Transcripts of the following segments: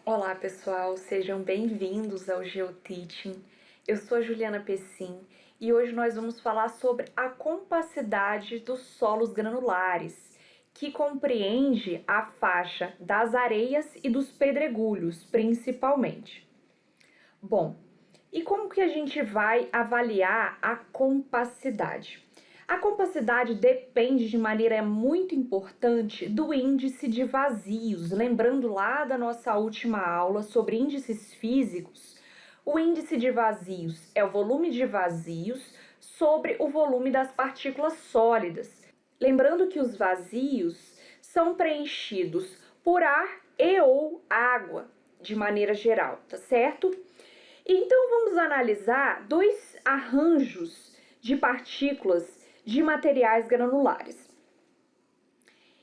Olá pessoal, sejam bem-vindos ao GeoTeaching. Eu sou a Juliana Pessim e hoje nós vamos falar sobre a compacidade dos solos granulares, que compreende a faixa das areias e dos pedregulhos, principalmente. Bom, e como que a gente vai avaliar a compacidade? A compacidade depende de maneira muito importante do índice de vazios. Lembrando lá da nossa última aula sobre índices físicos, o índice de vazios é o volume de vazios sobre o volume das partículas sólidas. Lembrando que os vazios são preenchidos por ar e ou água, de maneira geral, tá certo? Então vamos analisar dois arranjos de partículas de materiais granulares.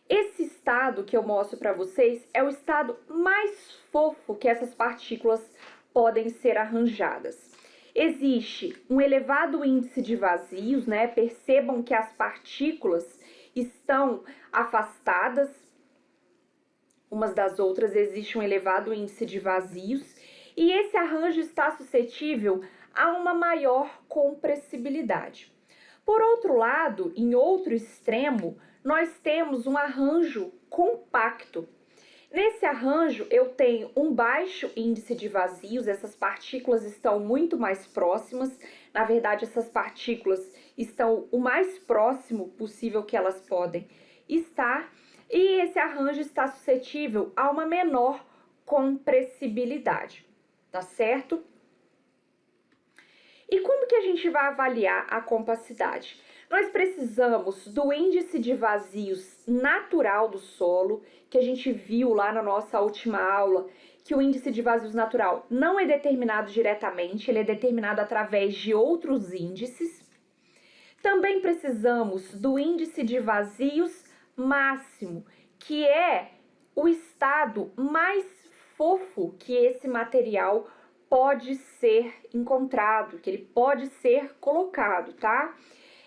Esse estado que eu mostro para vocês é o estado mais fofo que essas partículas podem ser arranjadas. Existe um elevado índice de vazios, né? Percebam que as partículas estão afastadas umas das outras, existe um elevado índice de vazios e esse arranjo está suscetível a uma maior compressibilidade. Por outro lado, em outro extremo, nós temos um arranjo compacto. Nesse arranjo, eu tenho um baixo índice de vazios, essas partículas estão muito mais próximas. Na verdade, essas partículas estão o mais próximo possível que elas podem estar. E esse arranjo está suscetível a uma menor compressibilidade, tá certo? E como que a gente vai avaliar a compacidade? Nós precisamos do índice de vazios natural do solo, que a gente viu lá na nossa última aula, que o índice de vazios natural não é determinado diretamente, ele é determinado através de outros índices. Também precisamos do índice de vazios máximo, que é o estado mais fofo que esse material pode ser encontrado, que ele pode ser colocado, tá?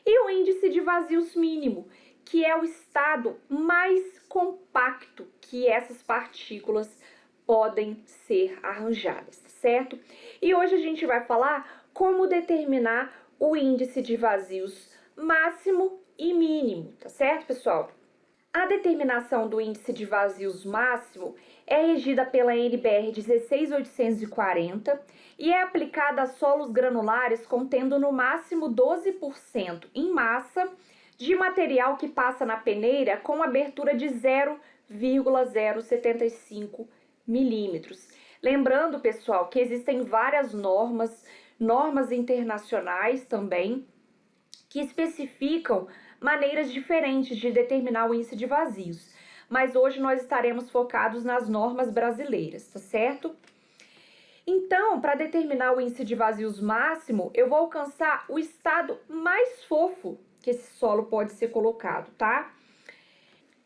E o índice de vazios mínimo, que é o estado mais compacto que essas partículas podem ser arranjadas, certo? E hoje a gente vai falar como determinar o índice de vazios máximo e mínimo, tá certo, pessoal? A determinação do índice de vazios máximo é regida pela NBR 16840 e é aplicada a solos granulares contendo no máximo 12% em massa de material que passa na peneira com abertura de 0,075 milímetros. Lembrando, pessoal, que existem várias normas internacionais também, que especificam maneiras diferentes de determinar o índice de vazios. Mas hoje nós estaremos focados nas normas brasileiras, tá certo? Então, para determinar o índice de vazios máximo, eu vou alcançar o estado mais fofo que esse solo pode ser colocado, tá?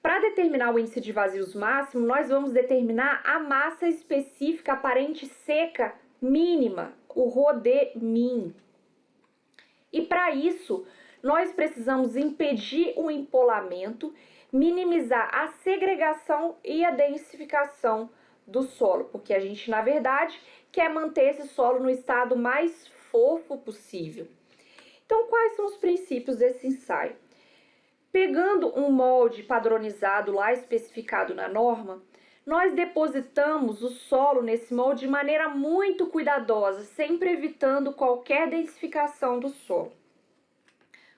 Para determinar o índice de vazios máximo, nós vamos determinar a massa específica aparente seca mínima, o ρd-min. E para isso, nós precisamos impedir o empolamento, minimizar a segregação e a densificação do solo, porque a gente, na verdade, quer manter esse solo no estado mais fofo possível. Então, quais são os princípios desse ensaio? Pegando um molde padronizado lá especificado na norma, nós depositamos o solo nesse molde de maneira muito cuidadosa, sempre evitando qualquer densificação do solo.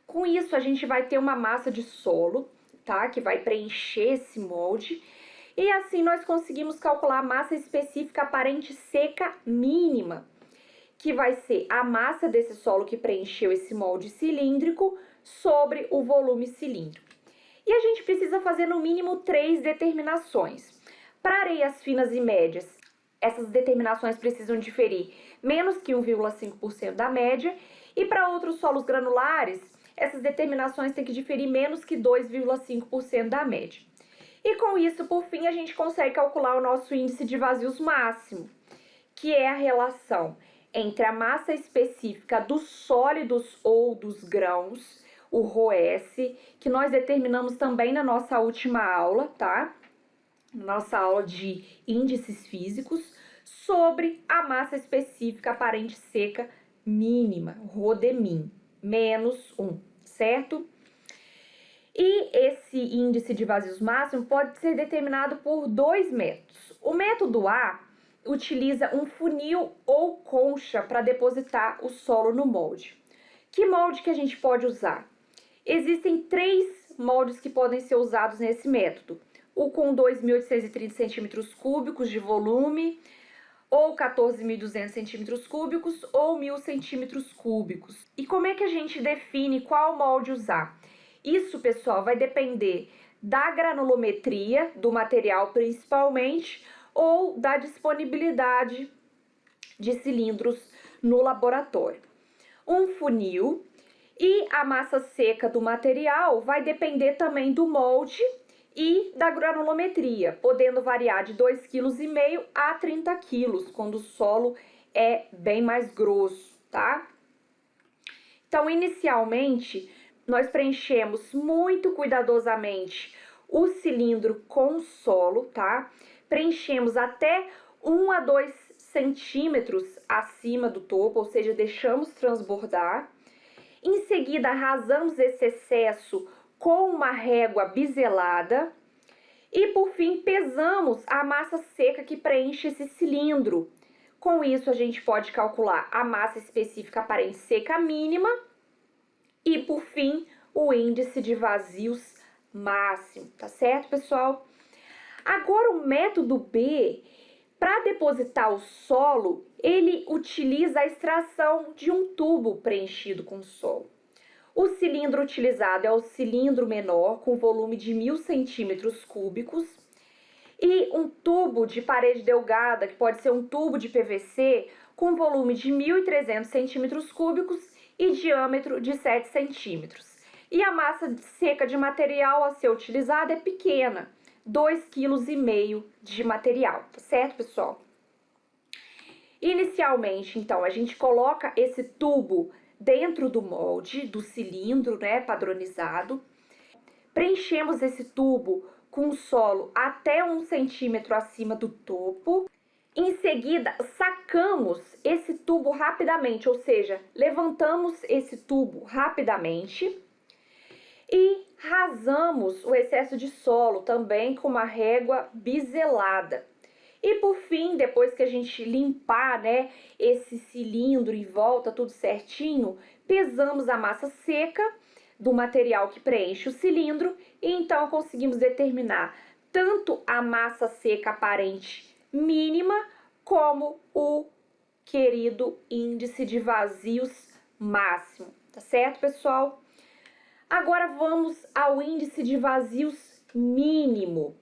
Com isso, a gente vai ter uma massa de solo, tá? Que vai preencher esse molde. E assim nós conseguimos calcular a massa específica aparente seca mínima, que vai ser a massa desse solo que preencheu esse molde cilíndrico sobre o volume cilíndrico. E a gente precisa fazer no mínimo 3 determinações. Para areias finas e médias, essas determinações precisam diferir menos que 1,5% da média. E para outros solos granulares, essas determinações têm que diferir menos que 2,5% da média. E com isso, por fim, a gente consegue calcular o nosso índice de vazios máximo, que é a relação entre a massa específica dos sólidos ou dos grãos, o ρS, que nós determinamos também na nossa última aula, tá? nossa aula de índices físicos, sobre a massa específica aparente seca mínima, RODEMIN, menos 1, certo? E esse índice de vazios máximo pode ser determinado por dois métodos. O método A utiliza um funil ou concha para depositar o solo no molde. Que molde que a gente pode usar? Existem três moldes que podem ser usados nesse método. O com 2.830 centímetros cúbicos de volume, ou 14.200 centímetros cúbicos, ou 1.000 centímetros cúbicos. E como é que a gente define qual molde usar? Isso, pessoal, vai depender da granulometria do material principalmente, ou da disponibilidade de cilindros no laboratório. Um funil e a massa seca do material vai depender também do molde e da granulometria, podendo variar de 2,5 kg a 30 kg, quando o solo é bem mais grosso, tá? Então, inicialmente, nós preenchemos muito cuidadosamente o cilindro com solo, tá? Preenchemos até 1 a 2 centímetros acima do topo, ou seja, deixamos transbordar. Em seguida, arrasamos esse excesso com uma régua biselada. E, por fim, pesamos a massa seca que preenche esse cilindro. Com isso, a gente pode calcular a massa específica aparente seca mínima e, por fim, o índice de vazios máximo, tá certo, pessoal? Agora, o método B, para depositar o solo, ele utiliza a extração de um tubo preenchido com solo. O cilindro utilizado é o cilindro menor, com volume de 1.000 centímetros cúbicos, e um tubo de parede delgada, que pode ser um tubo de PVC, com volume de 1.300 centímetros cúbicos e diâmetro de 7 centímetros. E a massa seca de material a ser utilizada é pequena, 2,5 kg de material, tá certo, pessoal? Inicialmente, então, a gente coloca esse tubo dentro do molde, do cilindro, né, padronizado. Preenchemos esse tubo com solo até 1 centímetro acima do topo. Em seguida, sacamos esse tubo rapidamente, ou seja, levantamos esse tubo rapidamente e rasamos o excesso de solo também com uma régua biselada. E por fim, depois que a gente limpar, né, esse cilindro em volta, tudo certinho, pesamos a massa seca do material que preenche o cilindro e então conseguimos determinar tanto a massa seca aparente mínima como o querido índice de vazios máximo, tá certo, pessoal? Agora vamos ao índice de vazios mínimo.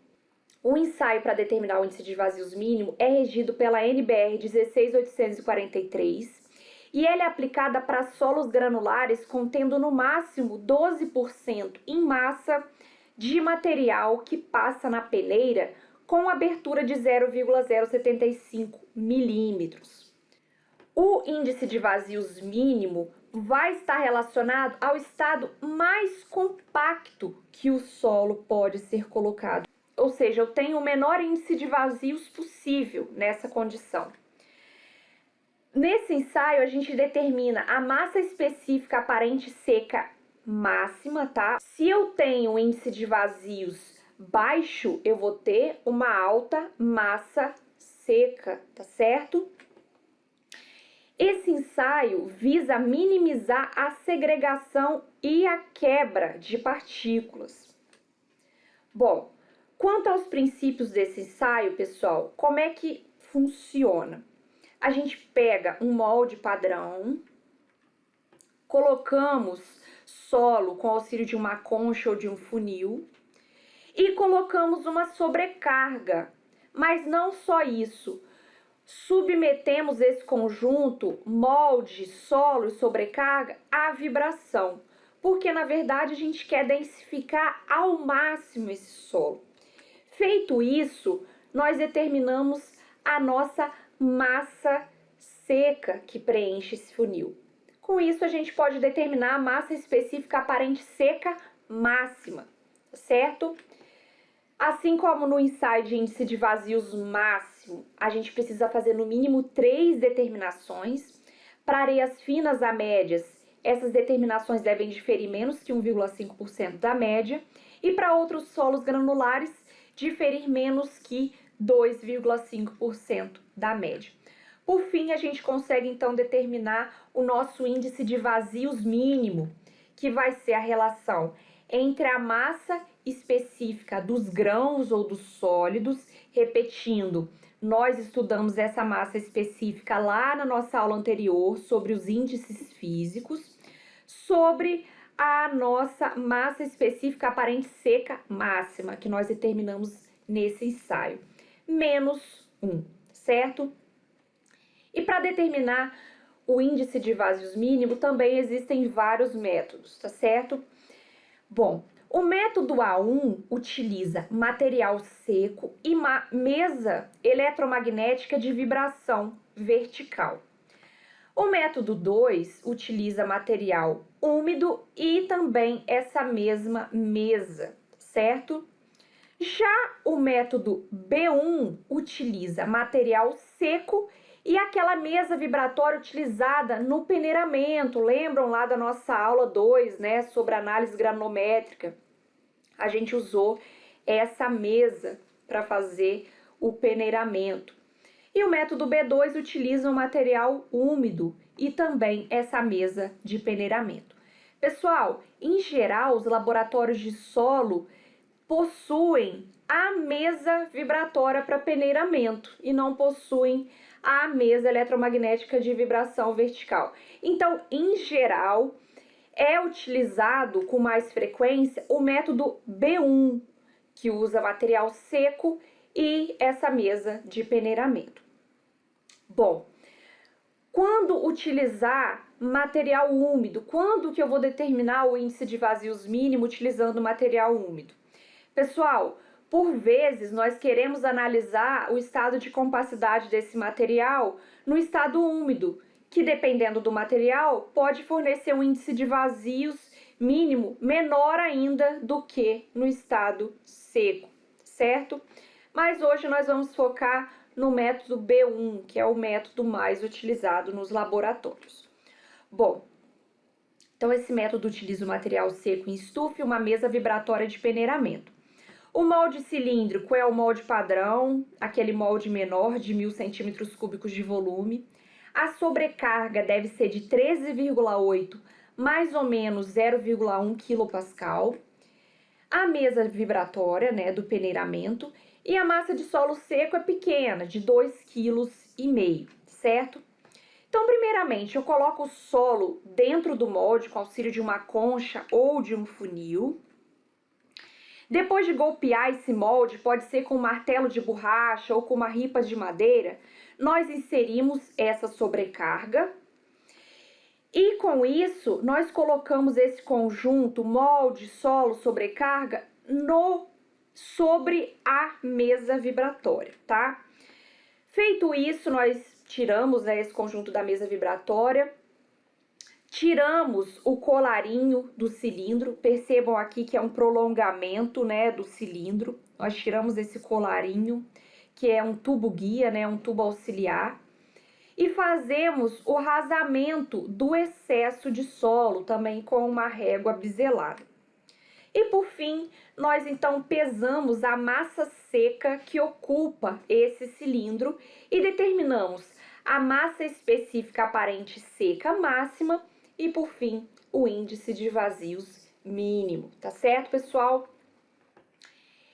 O ensaio para determinar o índice de vazios mínimo é regido pela NBR 16843 e ela é aplicada para solos granulares contendo no máximo 12% em massa de material que passa na peneira com abertura de 0,075 milímetros. O índice de vazios mínimo vai estar relacionado ao estado mais compacto que o solo pode ser colocado. Ou seja, eu tenho o menor índice de vazios possível nessa condição. Nesse ensaio, a gente determina a massa específica aparente seca máxima, tá? Se eu tenho um índice de vazios baixo, eu vou ter uma alta massa seca, tá certo? Esse ensaio visa minimizar a segregação e a quebra de partículas. Bom, quanto aos princípios desse ensaio, pessoal, como é que funciona? A gente pega um molde padrão, colocamos solo com auxílio de uma concha ou de um funil e colocamos uma sobrecarga. Mas não só isso, submetemos esse conjunto, molde, solo e sobrecarga, à vibração, porque na verdade a gente quer densificar ao máximo esse solo. Feito isso, nós determinamos a nossa massa seca que preenche esse funil. Com isso, a gente pode determinar a massa específica aparente seca máxima, certo? Assim como no ensaio de índice de vazios máximo, a gente precisa fazer no mínimo 3 determinações. Para areias finas a médias, essas determinações devem diferir menos que 1,5% da média. E para outros solos granulares, diferir menos que 2,5% da média. Por fim, a gente consegue então determinar o nosso índice de vazios mínimo, que vai ser a relação entre a massa específica dos grãos ou dos sólidos, repetindo, nós estudamos essa massa específica lá na nossa aula anterior sobre os índices físicos, sobre a nossa massa específica aparente seca máxima, que nós determinamos nesse ensaio, menos 1, certo? E para determinar o índice de vazios mínimo também existem vários métodos, tá certo? Bom, o método A1 utiliza material seco e mesa eletromagnética de vibração vertical. O método 2 utiliza material úmido e também essa mesma mesa, certo? Já o método B1 utiliza material seco e aquela mesa vibratória utilizada no peneiramento. Lembram lá da nossa aula 2, né, sobre análise granulométrica? A gente usou essa mesa para fazer o peneiramento. E o método B2 utiliza um material úmido e também essa mesa de peneiramento. Pessoal, em geral, os laboratórios de solo possuem a mesa vibratória para peneiramento e não possuem a mesa eletromagnética de vibração vertical. Então, em geral, é utilizado com mais frequência o método B1, que usa material seco e essa mesa de peneiramento. Bom, quando utilizar material úmido, quando que eu vou determinar o índice de vazios mínimo utilizando material úmido? Pessoal, por vezes nós queremos analisar o estado de compacidade desse material no estado úmido, que dependendo do material pode fornecer um índice de vazios mínimo menor ainda do que no estado seco, certo? Mas hoje nós vamos focar no método B1, que é o método mais utilizado nos laboratórios. Bom, então esse método utiliza o material seco em estufa e uma mesa vibratória de peneiramento. O molde cilíndrico é o molde padrão, aquele molde menor de 1.000 centímetros cúbicos de volume. A sobrecarga deve ser de 13,8, mais ou menos 0,1 kPa. A mesa vibratória, né, do peneiramento. E a massa de solo seco é pequena, de 2,5 kg, certo? Então, primeiramente, eu coloco o solo dentro do molde com auxílio de uma concha ou de um funil. Depois de golpear esse molde, pode ser com um martelo de borracha ou com uma ripa de madeira, nós inserimos essa sobrecarga. E com isso, nós colocamos esse conjunto, molde, solo, sobrecarga, sobre a mesa vibratória, tá? Feito isso, nós tiramos, né, esse conjunto da mesa vibratória, tiramos o colarinho do cilindro, percebam aqui que é um prolongamento, né, do cilindro, nós tiramos esse colarinho, que é um tubo guia, né, um tubo auxiliar, e fazemos o rasamento do excesso de solo, também com uma régua biselada. E por fim, nós então pesamos a massa seca que ocupa esse cilindro e determinamos a massa específica aparente seca máxima e por fim o índice de vazios mínimo, tá certo, pessoal?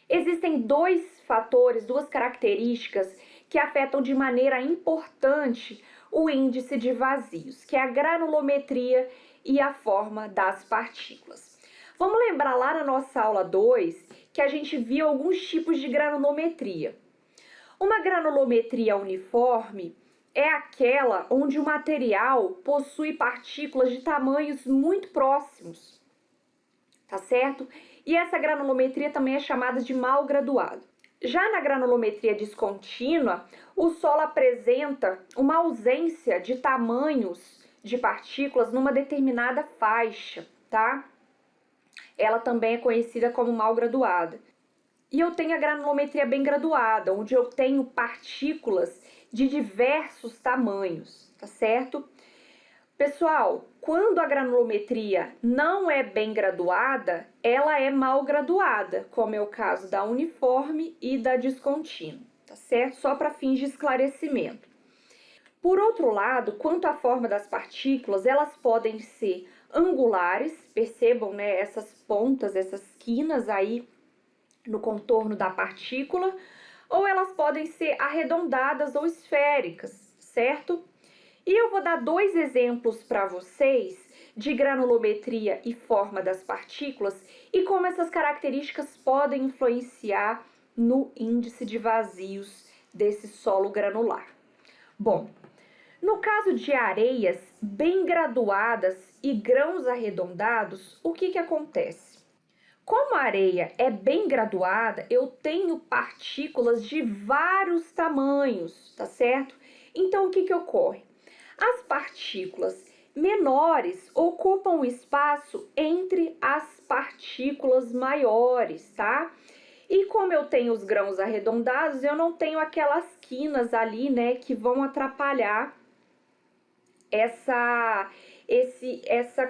Existem dois fatores, duas características que afetam de maneira importante o índice de vazios, que é a granulometria e a forma das partículas. Vamos lembrar lá na nossa aula 2 que a gente viu alguns tipos de granulometria. Uma granulometria uniforme é aquela onde o material possui partículas de tamanhos muito próximos, tá certo? E essa granulometria também é chamada de mal graduado. Já na granulometria descontínua, o solo apresenta uma ausência de tamanhos de partículas numa determinada faixa, tá? Ela também é conhecida como mal graduada. e eu tenho a granulometria bem graduada, onde eu tenho partículas de diversos tamanhos, tá certo? Pessoal, quando a granulometria não é bem graduada, ela é mal graduada, como é o caso da uniforme e da descontínua, tá certo? Só para fins de esclarecimento. Por outro lado, quanto à forma das partículas, elas podem ser angulares, percebam, né, essas pontas, essas quinas aí no contorno da partícula, ou elas podem ser arredondadas ou esféricas, certo? E eu vou dar dois exemplos para vocês de granulometria e forma das partículas e como essas características podem influenciar no índice de vazios desse solo granular. Bom, no caso de areias bem graduadas e grãos arredondados, o que acontece? Como a areia é bem graduada, eu tenho partículas de vários tamanhos, tá certo? Então, o que ocorre? As partículas menores ocupam o espaço entre as partículas maiores, tá? E como eu tenho os grãos arredondados, eu não tenho aquelas quinas ali, né, que vão atrapalhar essa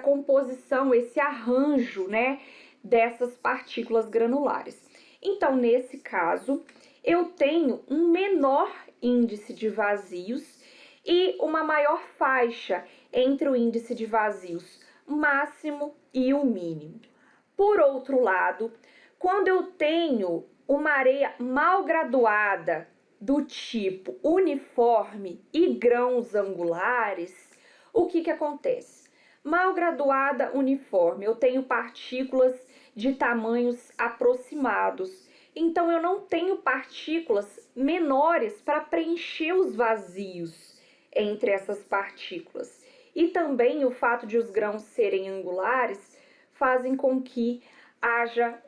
composição, esse arranjo, né, dessas partículas granulares. Então, nesse caso, eu tenho um menor índice de vazios e uma maior faixa entre o índice de vazios máximo e o mínimo. Por outro lado, quando eu tenho uma areia mal graduada do tipo uniforme e grãos angulares, o que acontece? Mal graduada uniforme, eu tenho partículas de tamanhos aproximados. Então, eu não tenho partículas menores para preencher os vazios entre essas partículas. E também o fato de os grãos serem angulares fazem com que haja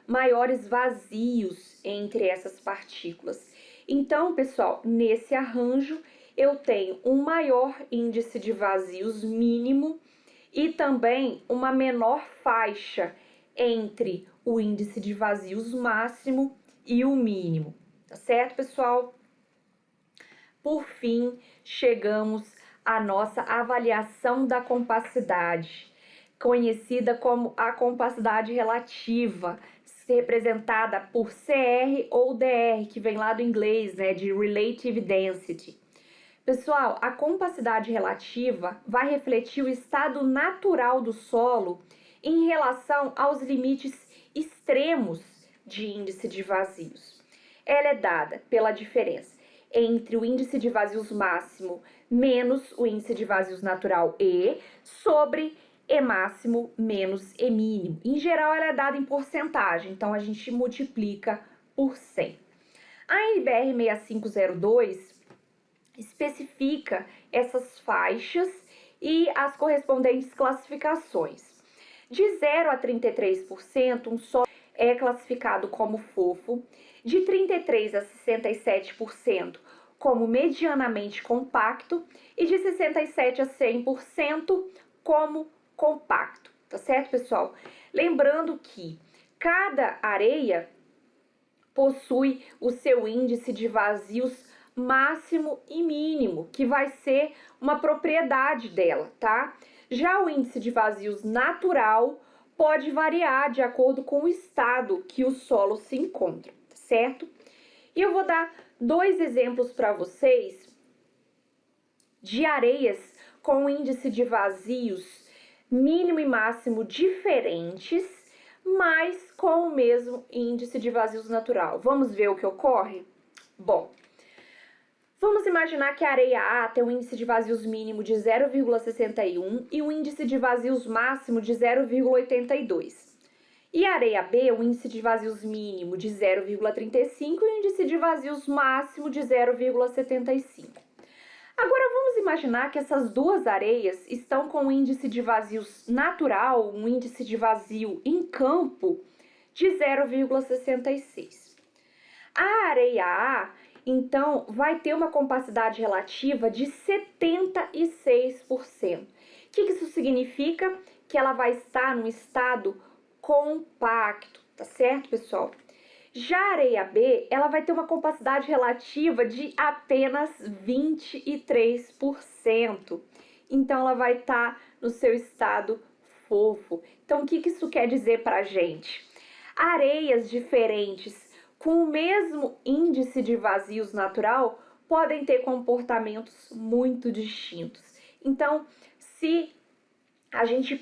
maiores vazios entre essas partículas. Então, pessoal, nesse arranjo eu tenho um maior índice de vazios mínimo e também uma menor faixa entre o índice de vazios máximo e o mínimo, tá certo, pessoal? Por fim, chegamos à nossa avaliação da compacidade, conhecida como a compacidade relativa, representada por CR ou DR, que vem lá do inglês, né, de Relative Density. Pessoal, a compacidade relativa vai refletir o estado natural do solo em relação aos limites extremos de índice de vazios. Ela é dada pela diferença entre o índice de vazios máximo menos o índice de vazios natural E sobre E máximo menos E mínimo. Em geral, ela é dada em porcentagem, então a gente multiplica por 100. A NBR 6502 especifica essas faixas e as correspondentes classificações. De 0 a 33%, um solo é classificado como fofo, de 33% a 67% como medianamente compacto e de 67% a 100% como compacto, tá certo, pessoal? Lembrando que cada areia possui o seu índice de vazios máximo e mínimo, que vai ser uma propriedade dela, tá? Já o índice de vazios natural pode variar de acordo com o estado que o solo se encontra, certo? E eu vou dar dois exemplos para vocês de areias com índice de vazios mínimo e máximo diferentes, mas com o mesmo índice de vazios natural. Vamos ver o que ocorre? Bom, vamos imaginar que a areia A tem um índice de vazios mínimo de 0,61 e um índice de vazios máximo de 0,82. E a areia B, um índice de vazios mínimo de 0,35 e um índice de vazios máximo de 0,75. Agora vamos imaginar que essas duas areias estão com um índice de vazios natural, um índice de vazio em campo de 0,66. A areia A, então, vai ter uma compacidade relativa de 76%. O que isso significa? Que ela vai estar num estado compacto, tá certo, pessoal? Já a areia B, ela vai ter uma compacidade relativa de apenas 23%. Então, ela vai estar no seu estado fofo. Então, o que isso quer dizer pra gente? Areias diferentes com o mesmo índice de vazios natural podem ter comportamentos muito distintos. Então, se a gente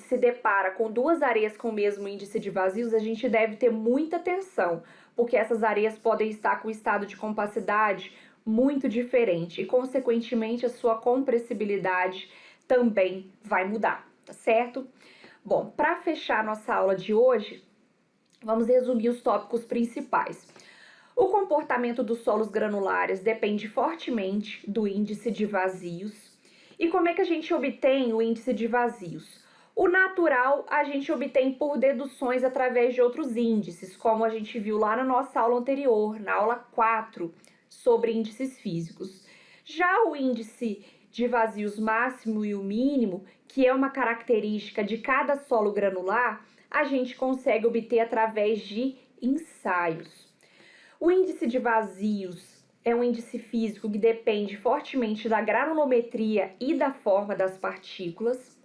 se depara com duas areias com o mesmo índice de vazios, a gente deve ter muita atenção, porque essas areias podem estar com estado de compacidade muito diferente e, consequentemente, a sua compressibilidade também vai mudar, tá certo? Bom, para fechar nossa aula de hoje, vamos resumir os tópicos principais. O comportamento dos solos granulares depende fortemente do índice de vazios. E como é que a gente obtém o índice de vazios? O natural a gente obtém por deduções através de outros índices, como a gente viu lá na nossa aula anterior, na aula 4, sobre índices físicos. Já o índice de vazios máximo e o mínimo, que é uma característica de cada solo granular, a gente consegue obter através de ensaios. O índice de vazios é um índice físico que depende fortemente da granulometria e da forma das partículas.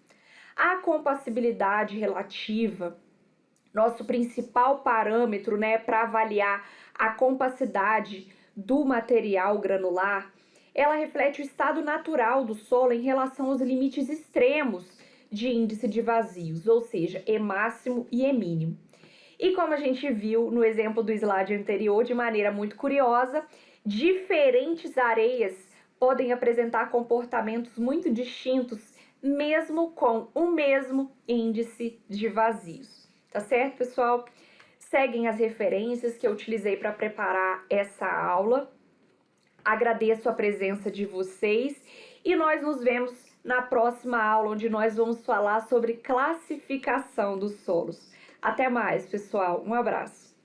A compassibilidade relativa, nosso principal parâmetro, para avaliar a compacidade do material granular, ela reflete o estado natural do solo em relação aos limites extremos de índice de vazios, ou seja, E máximo e E mínimo. E como a gente viu no exemplo do slide anterior, de maneira muito curiosa, diferentes areias podem apresentar comportamentos muito distintos, mesmo com o mesmo índice de vazios. Tá certo, pessoal? Seguem as referências que eu utilizei para preparar essa aula. Agradeço a presença de vocês e nós nos vemos na próxima aula, onde nós vamos falar sobre classificação dos solos. Até mais, pessoal. Um abraço.